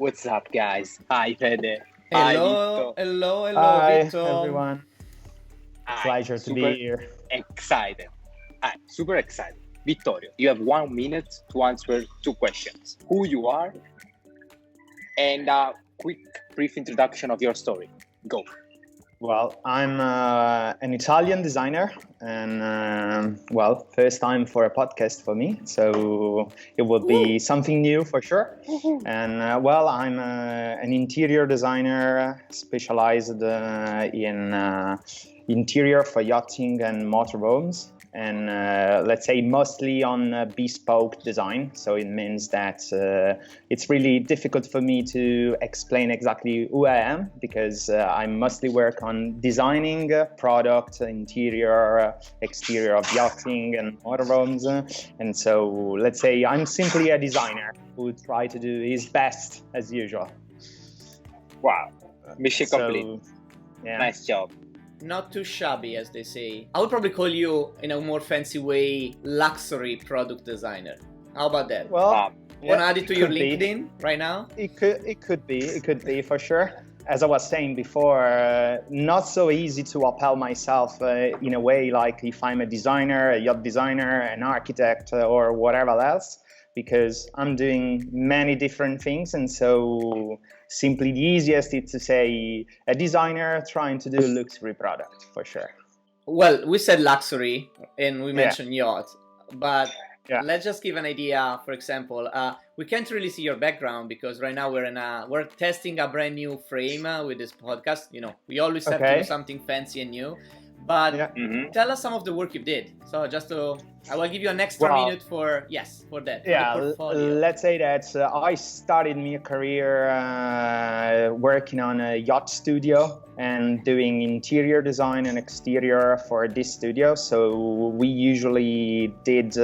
What's up, guys? Hi, Fede. Hi, Hello, Vitto. hello, hello, Hi, Vitto. everyone. Hi. Pleasure to Super be here. excited. Hi, super excited. Vittorio, you have 1 minute to answer 2 questions. Who you are and a quick, brief introduction of your story. Go. Well, I'm an Italian designer, and first time for a podcast for me, so it will be something new for sure. And I'm an interior designer specialized in interior for yachting and motorhomes, and let's say mostly on bespoke design. So it means that it's really difficult for me to explain exactly who I am, because I mostly work on designing product, interior, exterior of yachting and motorhomes. And so let's say I'm simply a designer who try to do his best as usual. Wow. Mission complete. Yeah. Nice job. Not too shabby, as they say. I would probably call you, in a more fancy way, luxury product designer. How about that? Well, want to add it to your could be. LinkedIn right now? It could be for sure. As I was saying before, not so easy to upheld myself in a way like if I'm a designer, a yacht designer, an architect, or whatever else, because I'm doing many different things. And so simply the easiest is to say a designer trying to do a luxury product, for sure. Well, we said luxury and we mentioned yacht, but Yeah. let's just give an idea. For example, we can't really see your background because right now we're testing a brand new frame with this podcast. You know, we always have to do something fancy and new. But tell us some of the work you did. So I will give you an extra minute for that. Yeah, for let's say that I started my career working on a yacht studio and doing interior design and exterior for this studio. So we usually did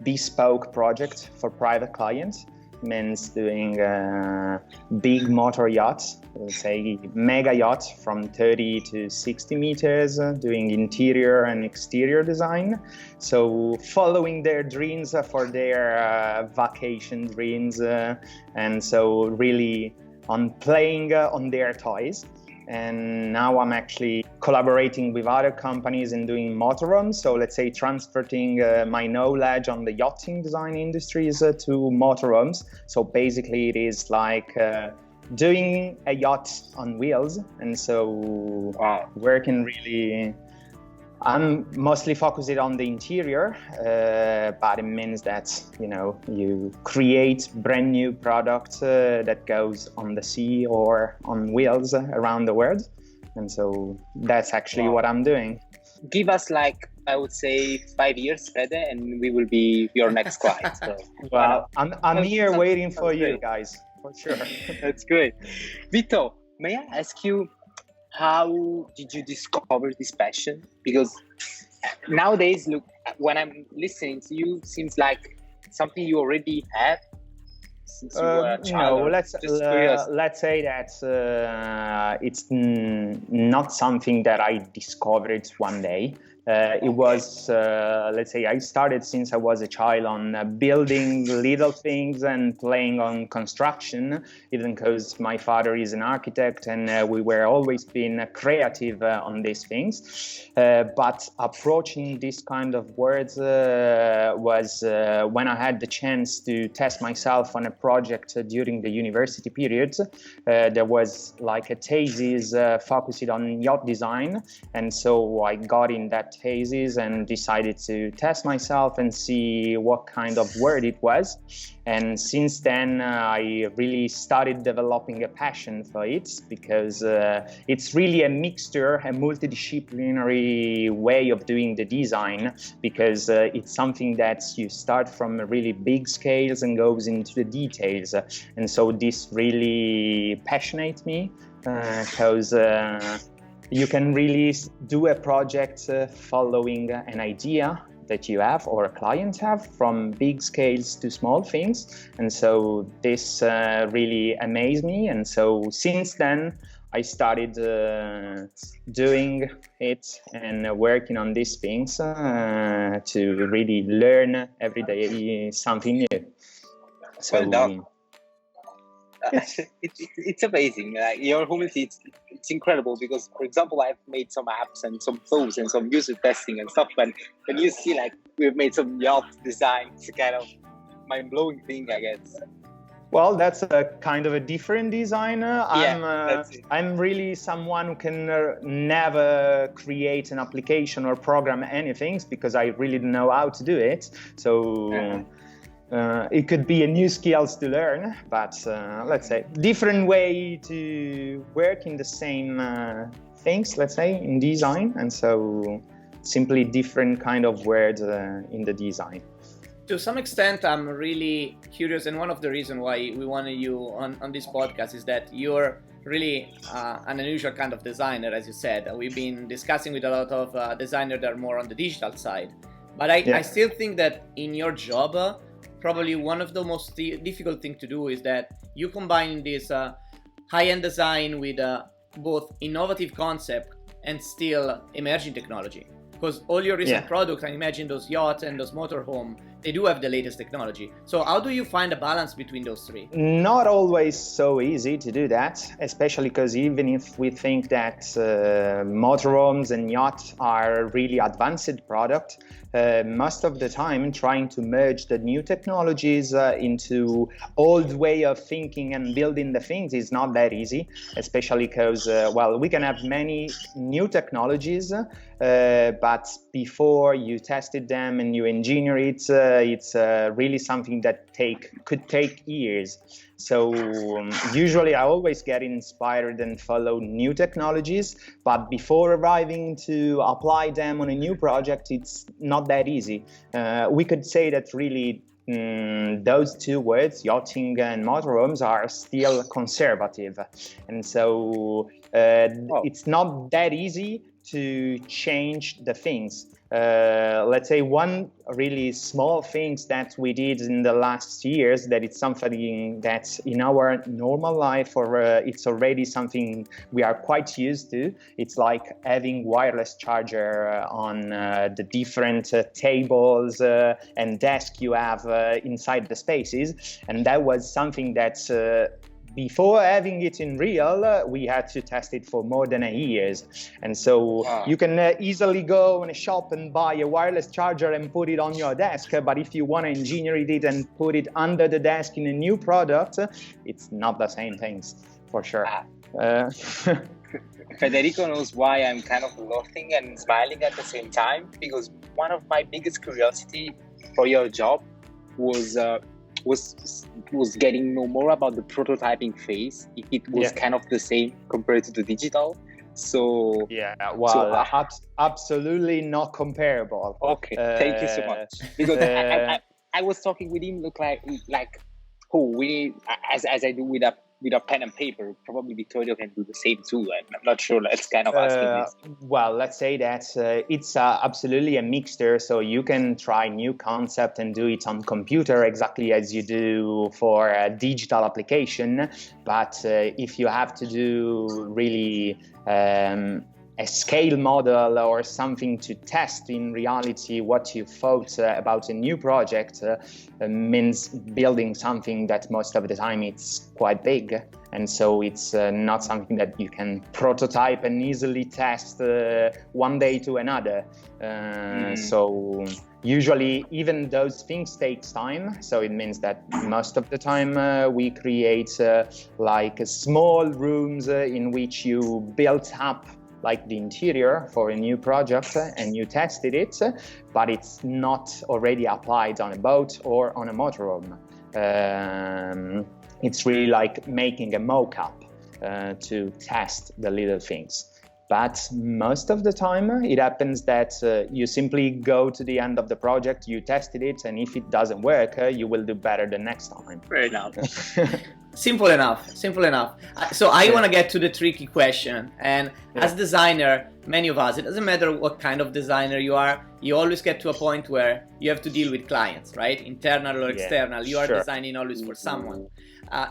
bespoke project for private clients. Means doing big motor yachts, let's say mega yachts from 30 to 60 meters, doing interior and exterior design. So following their dreams for their vacation dreams, and so really on playing on their toys. And now I'm actually collaborating with other companies and doing motorhomes. So let's say transferring my knowledge on the yachting design industries to motorhomes. So basically it is like doing a yacht on wheels. And so working really, I'm mostly focused on the interior, but it means that, you know, you create brand new product that goes on the sea or on wheels around the world. And so that's actually what I'm doing. Give us I would say 5 years, Fede, and we will be your next client. So, well, I'm here waiting for you guys, for sure. That's great. Vito, may I ask you, how did you discover this passion? Because nowadays, look, when I'm listening to you, it seems like something you already have since you were a child. No, let's say that it's not something that I discovered one day. It was, let's say, I started since I was a child on building little things and playing on construction, even because my father is an architect and we were always been creative on these things. But approaching this kind of words was when I had the chance to test myself on a project during the university period. There was like a thesis focused on yacht design. And so I got in that thesis and decided to test myself and see what kind of word it was. And since then, I really started developing a passion for it, because it's really a mixture, a multidisciplinary way of doing the design, because it's something that you start from really big scales and goes into the details. And so this really passionates me, because you can really do a project following an idea that you have or a client have, from big scales to small things. And so this really amazed me. And so since then, I started doing it and working on these things to really learn every day something new. So, well done. it's amazing. Like your humility, it's incredible because, for example, I've made some apps and some flows and some user testing and stuff. But when you see like we've made some yacht design, it's a kind of mind-blowing thing, I guess. Well, that's a kind of a different designer. I'm really someone who can never create an application or program anything because I really don't know how to do it. So it could be a new skills to learn, but let's say different way to work in the same things, let's say, in design. And so simply different kind of words in the design. To some extent, I'm really curious, and one of the reasons why we wanted you on this podcast is that you're really an unusual kind of designer, as you said. We've been discussing with a lot of designers that are more on the digital side. But I still think that in your job, probably one of the most difficult things to do is that you combine this high-end design with both innovative concept and still emerging technology. Because all your recent products, I imagine those yachts and those motorhome, they do have the latest technology. So how do you find a balance between those three? Not always so easy to do that, especially because even if we think that motorhomes and yachts are really advanced product, most of the time trying to merge the new technologies into old way of thinking and building the things is not that easy, especially because, we can have many new technologies, but before you tested them and you engineer it, it's really something that could take years. So usually I always get inspired and follow new technologies, but before arriving to apply them on a new project, it's not that easy. We could say that really those two words, yachting and motorhomes, are still conservative. And so it's not that easy to change the things. Let's say one really small things that we did in the last years, that it's something that in our normal life or it's already something we are quite used to. It's like having wireless charger on the different tables and desk you have inside the spaces. And that was something that before having it in real, we had to test it for more than a year. And so you can easily go in a shop and buy a wireless charger and put it on your desk. But if you want to engineer it and put it under the desk in a new product, it's not the same things, for sure. Federico knows why I'm kind of laughing and smiling at the same time, because one of my biggest curiosity for your job was getting know more about the prototyping phase, if it was kind of the same compared to the digital. So absolutely not comparable. Okay, thank you so much. Because I was talking with him, look like we as I do with a pen and paper. Probably Vittorio can do the same too. I'm not sure. Let's kind of asking this. Well, let's say that it's absolutely a mixture. So you can try new concept and do it on computer exactly as you do for a digital application. But if you have to do really a scale model or something to test in reality what you thought about a new project, means building something that most of the time it's quite big, and so it's not something that you can prototype and easily test one day to another. So usually even those things takes time, so it means that most of the time we create like small rooms in which you build up like the interior for a new project and you tested it, but it's not already applied on a boat or on a motorhome. It's really like making a mock-up to test the little things. But most of the time it happens that you simply go to the end of the project, you tested it, and if it doesn't work, you will do better the next time. Fair enough. Simple enough. So I want to get to the tricky question. And as designer, many of us, it doesn't matter what kind of designer you are, you always get to a point where you have to deal with clients, right? Internal or external. You are designing always for someone.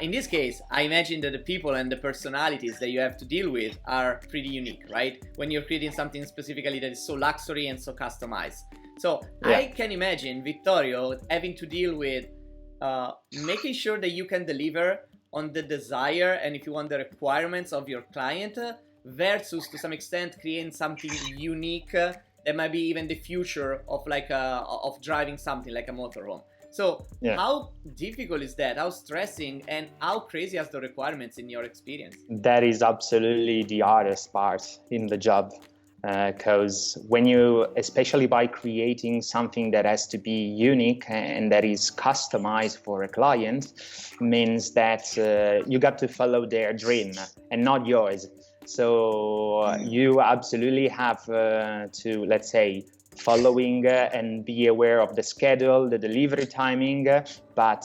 In this case, I imagine that the people and the personalities that you have to deal with are pretty unique, right? When you're creating something specifically that is so luxury and so customized. So I can imagine Vittorio having to deal with making sure that you can deliver on the desire and, if you want, the requirements of your client versus, to some extent, creating something unique that might be even the future of of driving something like a motorhome. So how difficult is that? How stressing and how crazy are the requirements in your experience? That is absolutely the hardest part in the job. Because when you, especially by creating something that has to be unique and that is customized for a client, means that you got to follow their dream and not yours. So you absolutely have to, let's say, following and be aware of the schedule, the delivery timing, but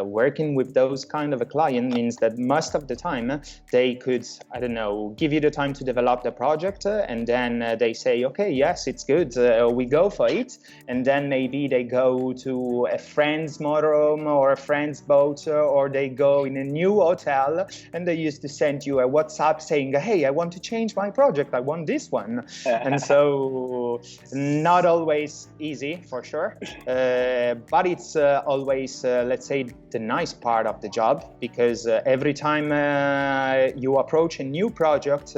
working with those kind of a client means that most of the time they could, I don't know, give you the time to develop the project and then they say, okay, yes, it's good, we go for it. And then maybe they go to a friend's motorhome or a friend's boat or they go in a new hotel and they used to send you a WhatsApp saying, hey, I want to change my project, I want this one. And so not always easy for sure, but it's always, let's say, the nice part of the job, because every time you approach a new project,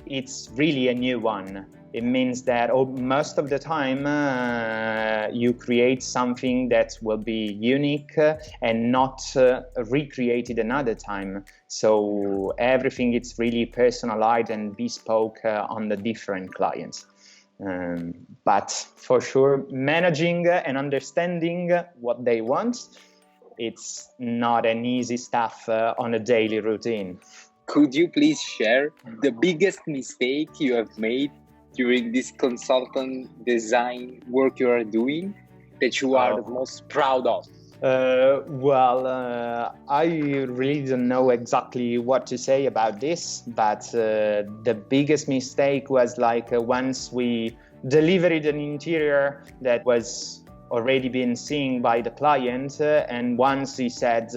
it's really a new one. It means that most of the time you create something that will be unique and not recreated another time. So everything is really personalized and bespoke on the different clients. But for sure, managing and understanding what they want, it's not an easy stuff on a daily routine. Could you please share the biggest mistake you have made during this consultant design work you are doing that you are the most proud of? I really don't know exactly what to say about this, but the biggest mistake was once we delivered an interior that was already been seen by the client, and once he said,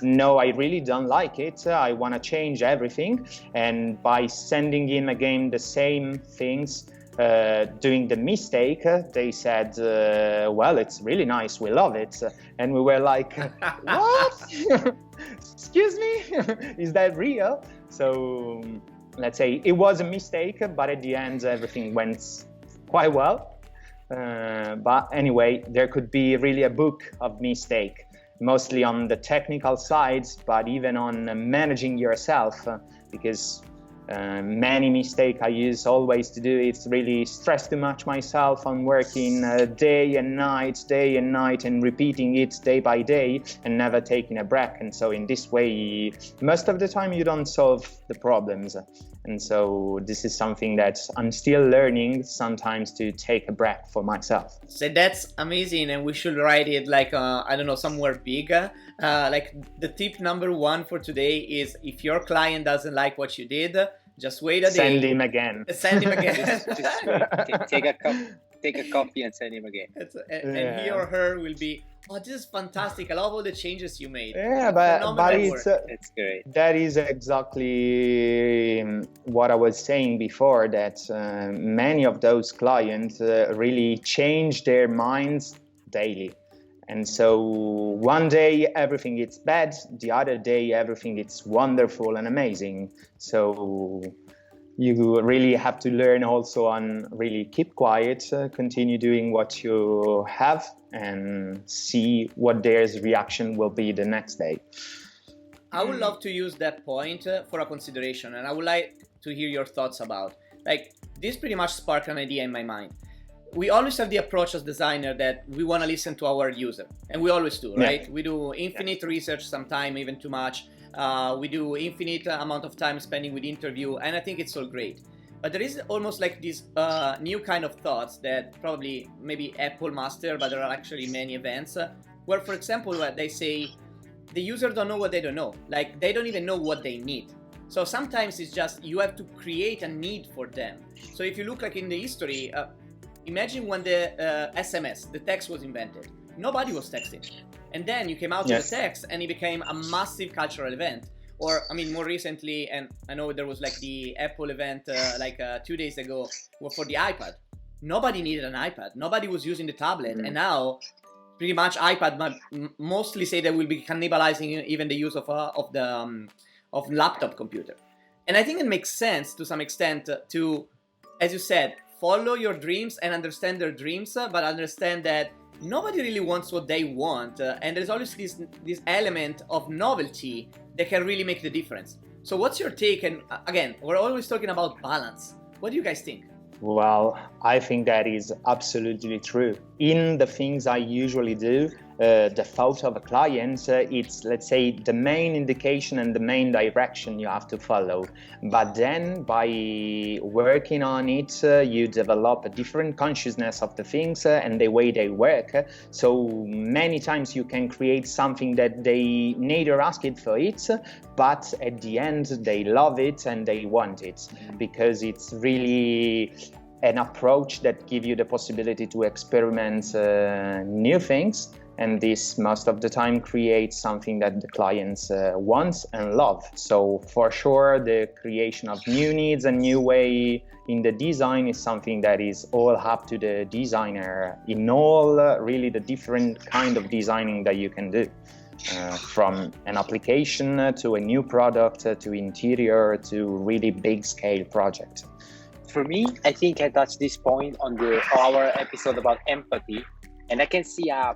no, I really don't like it, I want to change everything, and by sending him again the same things, doing the mistake, they said, well, it's really nice, we love it. And we were like, what? Excuse me? Is that real? So let's say it was a mistake, but at the end everything went quite well. But anyway, there could be really a book of mistake, mostly on the technical sides, but even on managing yourself, because many mistakes I used always to do, it's really stress too much myself on working day and night, and repeating it day by day and never taking a break. And so in this way, most of the time you don't solve the problems. And so this is something that I'm still learning sometimes, to take a break for myself. So that's amazing, and we should write it I don't know, somewhere big. The tip number one for today is, if your client doesn't like what you did, just wait a day. Send him again. Send him again. just wait. Take a coffee and send him again. And he or her will be, oh, this is fantastic, I love all the changes you made. Yeah, but it's great. That is exactly what I was saying before, that many of those clients really change their minds daily. And so one day everything is bad, the other day everything is wonderful and amazing. So you really have to learn also on really keep quiet, continue doing what you have, and see what their reaction will be the next day. I would love to use that point for a consideration, and I would like to hear your thoughts about. This pretty much sparked an idea in my mind. We always have the approach as designer that we want to listen to our user, and we always do, right? Yeah. We do infinite research, sometimes even too much. We do infinite amount of time spending with interview, and I think it's all great. But there is almost this new kind of thoughts that probably maybe Apple master, but there are actually many events where, for example, they say the user don't know what they don't know. They don't even know what they need. So sometimes it's just you have to create a need for them. So if you look in the history, imagine when the SMS, the text was invented. Nobody was texting. And then you came out with the text and it became a massive cultural event. Or, more recently, and I know there was the Apple event 2 days ago for the iPad. Nobody needed an iPad. Nobody was using the tablet. And now, pretty much iPad, but mostly say that we'll be cannibalizing even the use of laptop computer. And I think it makes sense to some extent to, as you said, follow your dreams and understand their dreams, but understand that nobody really wants what they want, and there's always this element of novelty that can really make the difference. So what's your take? And again, we're always talking about balance. What do you guys think? Well, I think that is absolutely true. In the things I usually do, the photo of a client, it's, let's say, the main indication and the main direction you have to follow. But then by working on it, you develop a different consciousness of the things and the way they work. So many times you can create something that they neither asked for it, but at the end they love it and they want it, because it's really an approach that gives you the possibility to experiment new things. And this most of the time creates something that the clients want and love. So for sure, the creation of new needs and new way in the design is something that is all up to the designer in all really the different kind of designing that you can do. From an application to a new product to interior to really big scale project. For me, I think I touched this point on our episode about empathy, and I can see a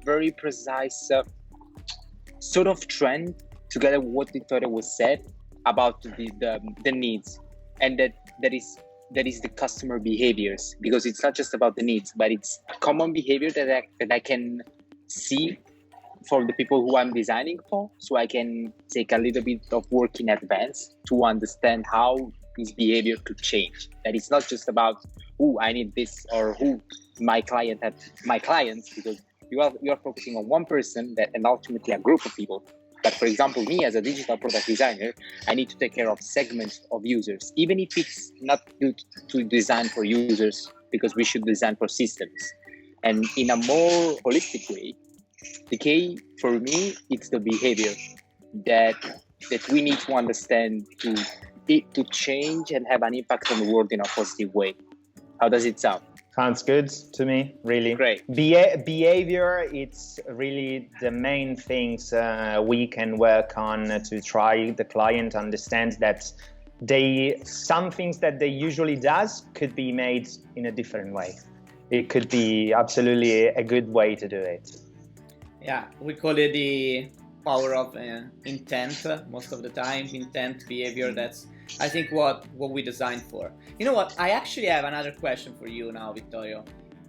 very precise sort of trend together with what Vittorio was said about the needs, and that is the customer behaviors, because it's not just about the needs, but it's common behavior that I can see for the people who I'm designing for, so I can take a little bit of work in advance to understand how this behavior could change. That it's not just about I need this, or who my clients, because you are focusing on one person and ultimately a group of people. But for example, me as a digital product designer, I need to take care of segments of users, even if it's not good to design for users, because we should design for systems. And in a more holistic way, the key for me, it's the behavior that we need to understand to change and have an impact on the world in a positive way. How does it sound? Sounds good to me, really. Great. Behavior, it's really the main things we can work on to try the client understand that some things that they usually does could be made in a different way. It could be absolutely a good way to do it. Yeah, we call it the power of intent most of the time. Intent, behavior, that's I think what we designed for. You know what? I actually have another question for you now, Vittorio,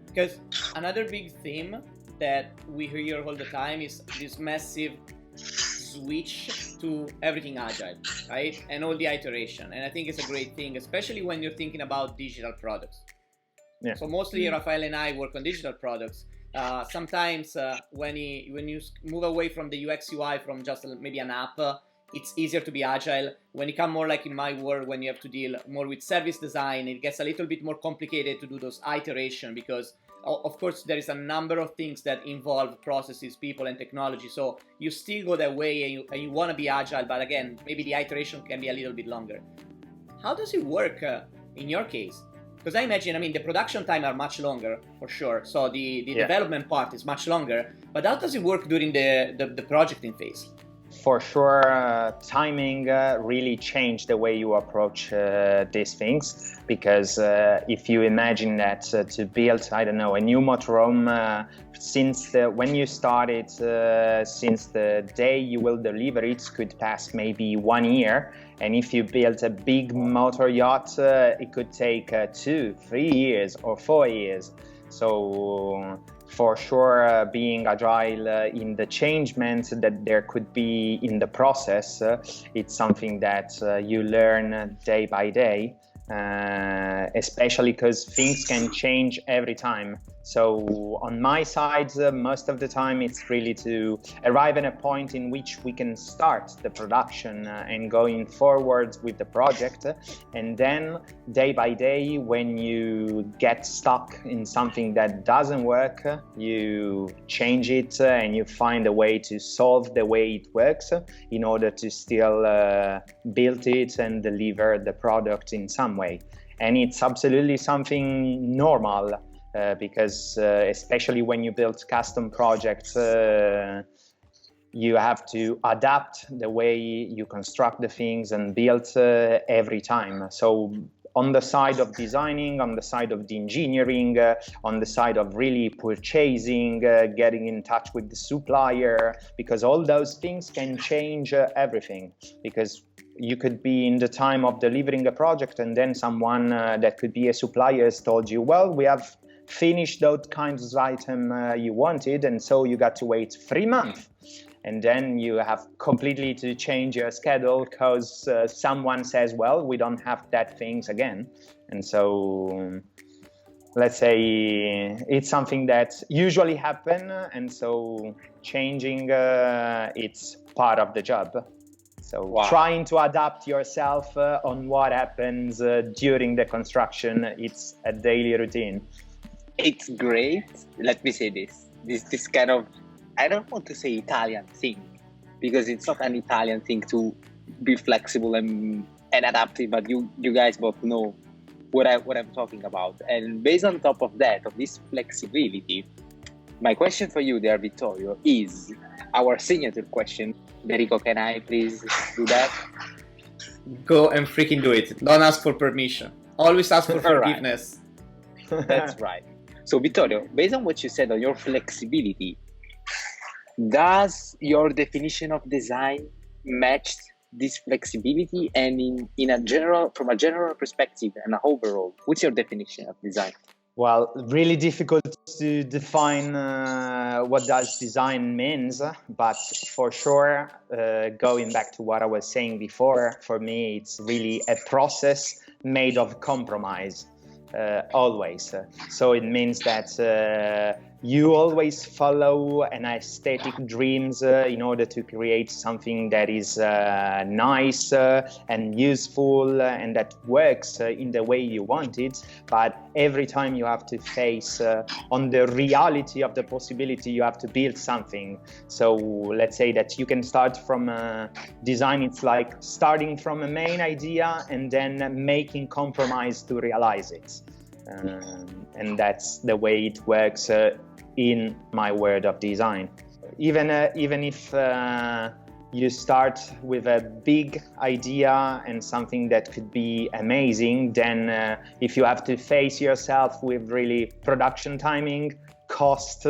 because another big theme that we hear all the time is this massive switch to everything agile, right? And all the iteration. And I think it's a great thing, especially when you're thinking about digital products. Yeah. So mostly Rafael and I work on digital products. Sometimes when you move away from the UX UI from just maybe an app, it's easier to be agile. When you come more like in my world, when you have to deal more with service design, it gets a little bit more complicated to do those iteration, because of course there is a number of things that involve processes, people and technology. So you still go that way and you want to be agile, but again, maybe the iteration can be a little bit longer. How does it work in your case? Because I imagine, the production time are much longer for sure. So the development part is much longer, but how does it work during the projecting phase? For sure, timing really changed the way you approach these things, because if you imagine that to build, I don't know, a new motorhome, when you start it, since the day you will deliver it could pass maybe 1 year. And if you build a big motor yacht, it could take 2, 3 years or 4 years. So for sure, being agile in the changement that there could be in the process, it's something that you learn day by day, especially because things can change every time. So on my side, most of the time it's really to arrive at a point in which we can start the production and going forward with the project. And then day by day, when you get stuck in something that doesn't work, you change it and you find a way to solve the way it works in order to still build it and deliver the product in some way. And it's absolutely something normal. because especially when you build custom projects, you have to adapt the way you construct the things and build every time. So on the side of designing, on the side of the engineering, on the side of really purchasing, getting in touch with the supplier, because all those things can change everything. Because you could be in the time of delivering a project and then someone that could be a supplier has told you, well, we have finished those kinds of item you wanted, and so you got to wait 3 months. And then you have completely to change your schedule because someone says, well, we don't have that things again. And so let's say it's something that usually happen. And so changing, it's part of the job. So trying to adapt yourself on what happens during the construction, it's a daily routine. It's great. Let me say this kind of, I don't want to say Italian thing, because it's not an Italian thing to be flexible and adaptive, but you guys both know what I'm talking about. And based on top of that, of this flexibility, my question for you there, Vittorio, is our signature question. Enrico, can I please do that? Go and freaking do it. Don't ask for permission. Always ask for forgiveness. That's right. So Vittorio, based on what you said on your flexibility, does your definition of design match this flexibility? And from a general perspective and overall, what's your definition of design? Well, really difficult to define what does design means, but for sure, going back to what I was saying before, for me, it's really a process made of compromise, always. So it means that you always follow an aesthetic dreams in order to create something that is nice and useful and that works in the way you want it. But every time you have to face on the reality of the possibility, you have to build something. So let's say that you can start from design. It's like starting from a main idea and then making compromise to realize it. And that's the way it works in my world of design. Even if you start with a big idea and something that could be amazing, then if you have to face yourself with really production timing, cost,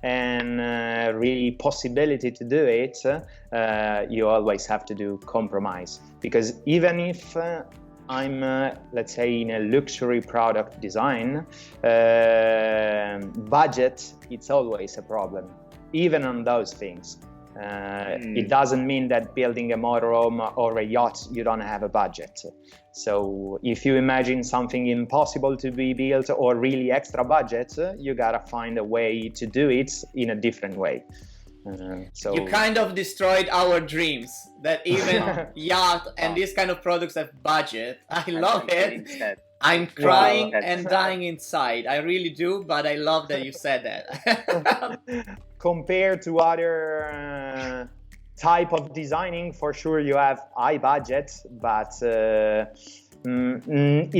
and really possibility to do it, you always have to do compromise. Because even if I'm, let's say, in a luxury product design, budget, it's always a problem, even on those things. It doesn't mean that building a motorhome or a yacht, you don't have a budget. So if you imagine something impossible to be built or really extra budget, you gotta find a way to do it in a different way. So you kind of destroyed our dreams that even yacht and these kind of products have budget. I love it. I'm crying and dying inside. I really do, but I love that you said that. Compared to other type of designing, for sure you have high budget, but it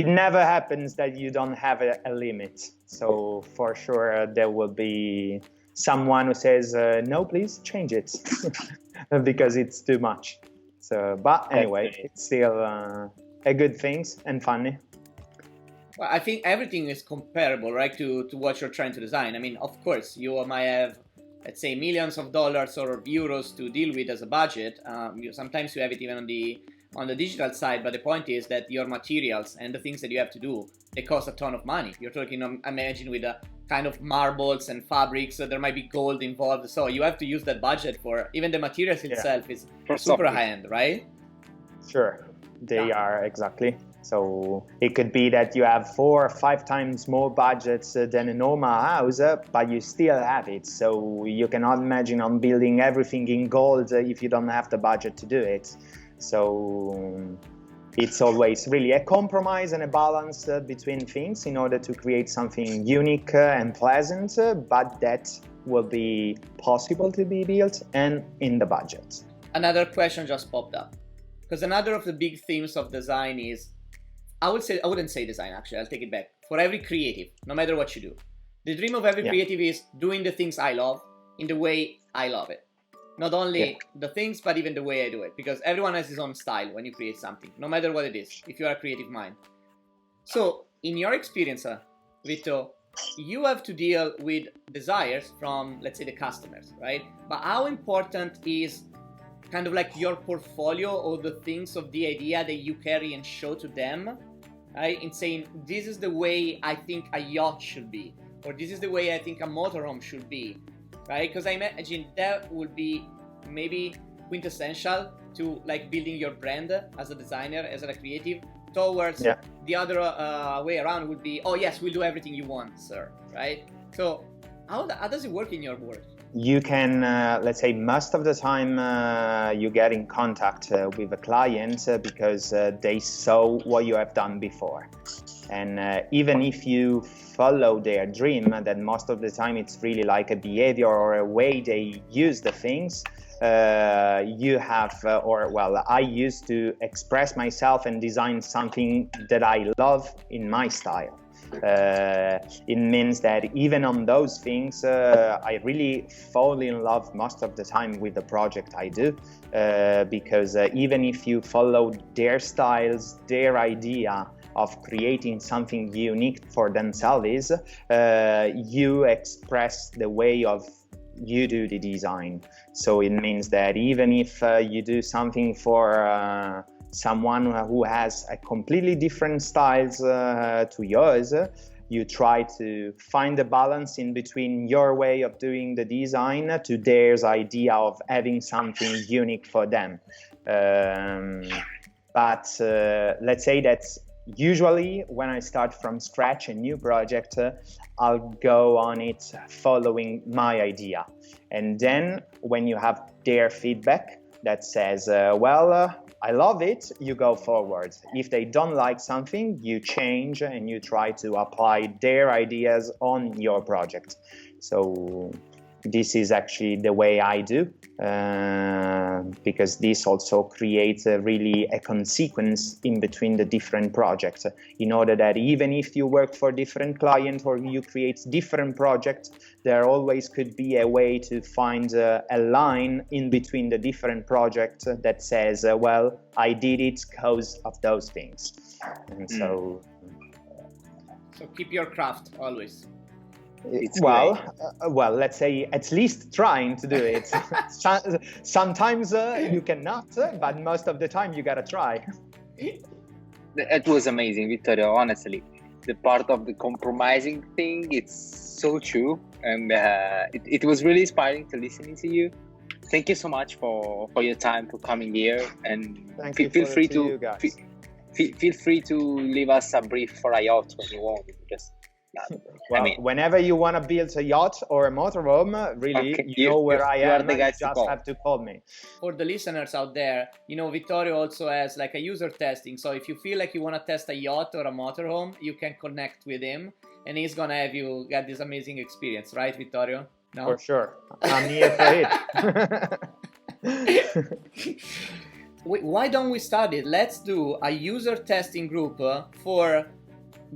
never happens that you don't have a limit. So for sure there will be someone who says, no, please change it because it's too much. So, but anyway, it's still a good things and funny. Well, I think everything is comparable, right, to what you're trying to design. I mean, of course, you might have, let's say, millions of dollars or euros to deal with as a budget. Sometimes you have it even on the digital side, but the point is that your materials and the things that you have to do, they cost a ton of money. You're talking, imagine, with a kind of marbles and fabrics, so there might be gold involved. So you have to use that budget for even the materials itself is super high-end, right? Sure, they are, exactly. So it could be that you have 4 or 5 times more budgets than a normal house, but you still have it. So you cannot imagine on building everything in gold if you don't have the budget to do it. So it's always really a compromise and a balance between things in order to create something unique and pleasant, but that will be possible to be built and in the budget. Another question just popped up, because another of the big themes of design is, I wouldn't say design, actually, I'll take it back. For every creative, no matter what you do, The dream of every creative is doing the things I love in the way I love it. Not only the things, but even the way I do it. Because everyone has his own style when you create something, no matter what it is, if you are a creative mind. So, in your experience, Vito, you have to deal with desires from, let's say, the customers, right? But how important is kind of like your portfolio or the things of the idea that you carry and show to them, right? In saying, this is the way I think a yacht should be, or this is the way I think a motorhome should be, right? Because I imagine that would be maybe quintessential to like building your brand as a designer, as a creative, towards the other way around would be, oh yes, we'll do everything you want, sir, right? So how does it work in your work? You can, let's say, most of the time you get in contact with a client because they saw what you have done before. And even if you follow their dream, then most of the time it's really like a behavior or a way they use the things. You have, I used to express myself and design something that I love in my style. It means that even on those things, I really fall in love most of the time with the project I do, because even if you follow their styles, their idea of creating something unique for themselves, you express the way of you do the design. So it means that even if you do something for someone who has a completely different styles to yours, you try to find a balance in between your way of doing the design to their idea of having something unique for them. But let's say that usually when I start from scratch a new project, I'll go on it following my idea. And then when you have their feedback that says, I love it, you go forward. If they don't like something, you change and you try to apply their ideas on your project. So this is actually the way I do, because this also creates really a consequence in between the different projects, in order that even if you work for different clients or you create different projects, there always could be a way to find a line in between the different projects that says, I did it because of those things. And so keep your craft always. Let's say at least trying to do it. Sometimes you cannot, but most of the time you gotta try. It was amazing, Vittorio, honestly. The part of the compromising thing, it's so true. And it was really inspiring to listen to you. Thank you so much for your time, for coming here. And feel free to leave us a brief for a yacht when you want. Whenever you want to build a yacht or a motorhome, really, you know where I am. You just have to call me. For the listeners out there, Vittorio also has like a user testing. So if you feel like you want to test a yacht or a motorhome, you can connect with him, and he's gonna have you get this amazing experience, right, Vittorio? No? For sure, I'm here for it. Why don't we start it? Let's do a user testing group for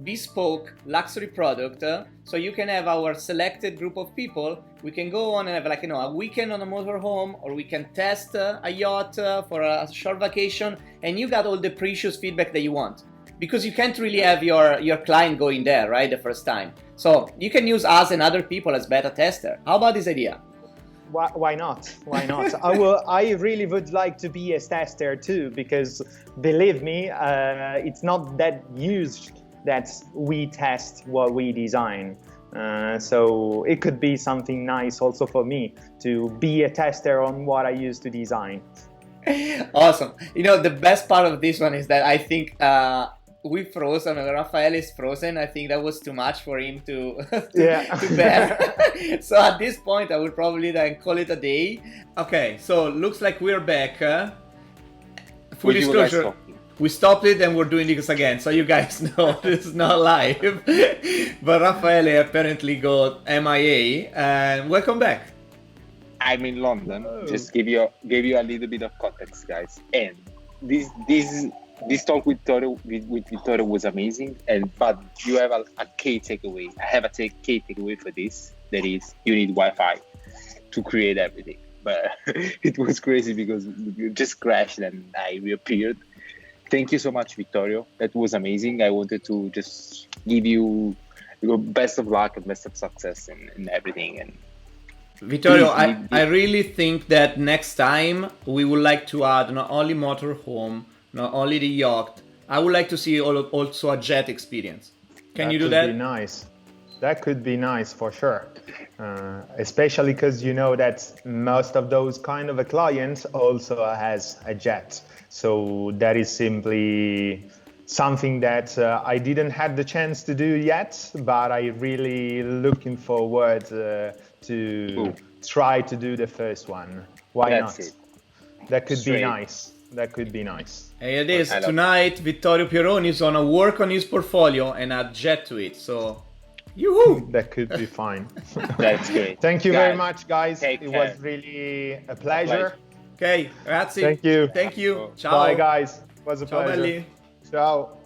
bespoke luxury product, so you can have our selected group of people. We can go on and have a weekend on a motorhome, or we can test a yacht for a short vacation, and you got all the precious feedback that you want, because you can't really have your client going there, right, the first time. So you can use us and other people as beta tester. How about this idea? Why not? I really would like to be a tester too, because believe me, it's not that used that we test what we design. So it could be something nice also for me to be a tester on what I used to design. Awesome. The best part of this one is that I think we frozen, Raffaele is frozen. I think that was too much for him to bear. So at this point, I would probably then call it a day. Okay, so looks like we're back. Full disclosure. We stopped it and we're doing this again, so you guys know this is not live. But Raffaele apparently got MIA, and welcome back. I'm in London. Just give you a little bit of context, guys. And this this talk with Vittorio was amazing, but you have a key takeaway. I have a key takeaway for this. That is, you need Wi-Fi to create everything. But it was crazy because you just crashed and I reappeared. Thank you so much, Vittorio. That was amazing. I wanted to just give you best of luck and best of success in everything. And Vittorio, I really think that next time we would like to add not only motorhome, not only the yacht. I would like to see also a jet experience. Can you do that? That could be nice. That could be nice for sure. Especially because you know that most of those kind of a clients also has a jet. So that is simply something that I didn't have the chance to do yet, but I really looking forward to try to do the first one. Why That's not? it. That could be nice. That could be nice. And it is. Tonight, Vittorio Pieroni is gonna work on his portfolio and add jet to it. So, yoo-hoo! That could be fine. That's great. Thank you very much, guys. Take It care. was really a pleasure. Okay, grazie. Thank you. Thank you. Ciao. Bye, guys. It was a Ciao pleasure. belli. Ciao.